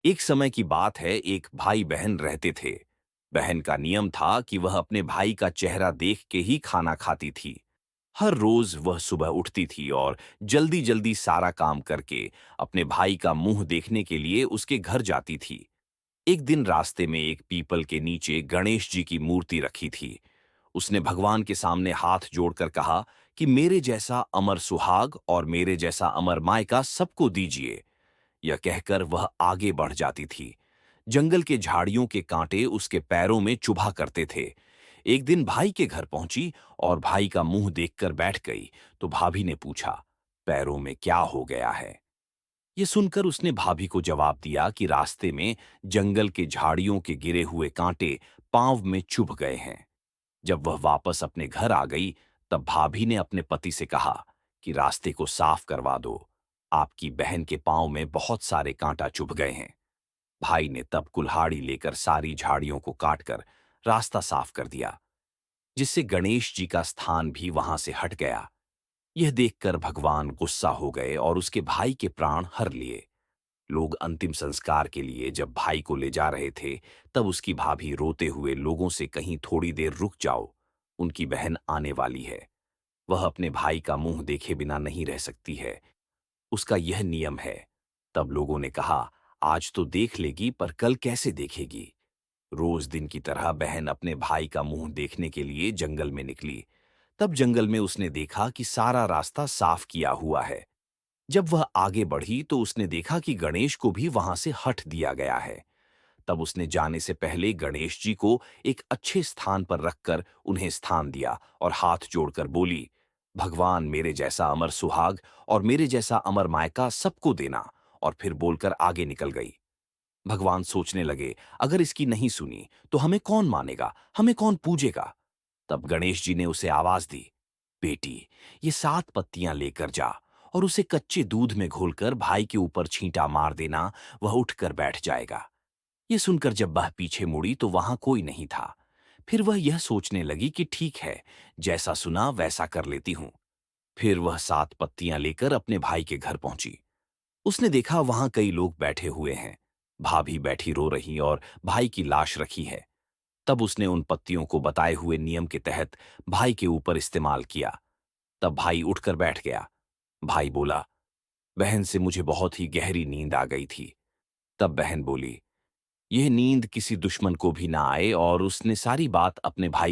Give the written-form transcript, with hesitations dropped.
एक समय की बात है, एक भाई बहन रहते थे। बहन का नियम था कि वह अपने भाई का चेहरा देख के ही खाना खाती थी। हर रोज वह सुबह उठती थी और जल्दी जल्दी सारा काम करके अपने भाई का मुंह देखने के लिए उसके घर जाती थी। एक दिन रास्ते में एक पीपल के नीचे गणेश जी की मूर्ति रखी थी। उसने भगवान के सामने हाथ जोड़कर कहा कि मेरे जैसा अमर सुहाग और मेरे जैसा अमर मायका सबको दीजिए। यह कहकर वह आगे बढ़ जाती थी। जंगल के झाड़ियों के कांटे उसके पैरों में चुभा करते थे। एक दिन भाई के घर पहुंची और भाई का मुंह देखकर बैठ गई, तो भाभी ने पूछा, पैरों में क्या हो गया है? ये सुनकर उसने भाभी को जवाब दिया कि रास्ते में जंगल के झाड़ियों के गिरे हुए कांटे पांव में चुभ गए हैं। जब वह वापस अपने घर आ गई, तब भाभी ने अपने पति से कहा कि रास्ते को साफ करवा दो। आपकी बहन के पांव में बहुत सारे कांटा चुभ गए हैं। भाई ने तब कुल्हाड़ी लेकर सारी झाड़ियों को काटकर रास्ता साफ कर दिया, जिससे गणेश जी का स्थान भी वहां से हट गया। यह देखकर भगवान गुस्सा हो गए और उसके भाई के प्राण हर लिए। लोग अंतिम संस्कार के लिए जब भाई को ले जा रहे थे, तब उसकी भाभी रोते हुए लोगों से, कहीं थोड़ी देर रुक जाओ, उनकी बहन आने वाली है। वह अपने भाई का मुंह देखे बिना नहीं रह सकती है, उसका यह नियम है। तब लोगों ने कहा, आज तो देख लेगी, पर कल कैसे देखेगी? रोज दिन की तरह बहन अपने भाई का मुंह देखने के लिए जंगल में निकली। तब जंगल में उसने देखा कि सारा रास्ता साफ किया हुआ है। जब वह आगे बढ़ी तो उसने देखा कि गणेश को भी वहां से हट दिया गया है। तब उसने जाने से पहले गणेश जी को एक अच्छे स्थान पर रखकर उन्हें स्थान दिया और हाथ जोड़कर बोली, भगवान मेरे जैसा अमर सुहाग और मेरे जैसा अमर मायका सबको देना। और फिर बोलकर आगे निकल गई। भगवान सोचने लगे, अगर इसकी नहीं सुनी तो हमें कौन मानेगा, हमें कौन पूजेगा? तब गणेश जी ने उसे आवाज दी, बेटी, ये 7 पत्तियां लेकर जा और उसे कच्चे दूध में घोलकर भाई के ऊपर छींटा मार देना, वह उठकर बैठ जाएगा। ये सुनकर जब वह पीछे मुड़ी तो वहां कोई नहीं था। फिर वह यह सोचने लगी कि ठीक है, जैसा सुना वैसा कर लेती हूं। फिर वह 7 पत्तियां लेकर अपने भाई के घर पहुंची। उसने देखा वहां कई लोग बैठे हुए हैं। भाभी बैठी रो रही और भाई की लाश रखी है। तब उसने उन पत्तियों को बताए हुए नियम के तहत भाई के ऊपर इस्तेमाल किया। तब भाई उठकर बैठ गया। भाई बोला, बहन से मुझे बहुत ही गहरी नींद आ गई थी। तब बहन बोली, यह नींद किसी दुश्मन को भी ना आए, और उसने सारी बात अपने भाई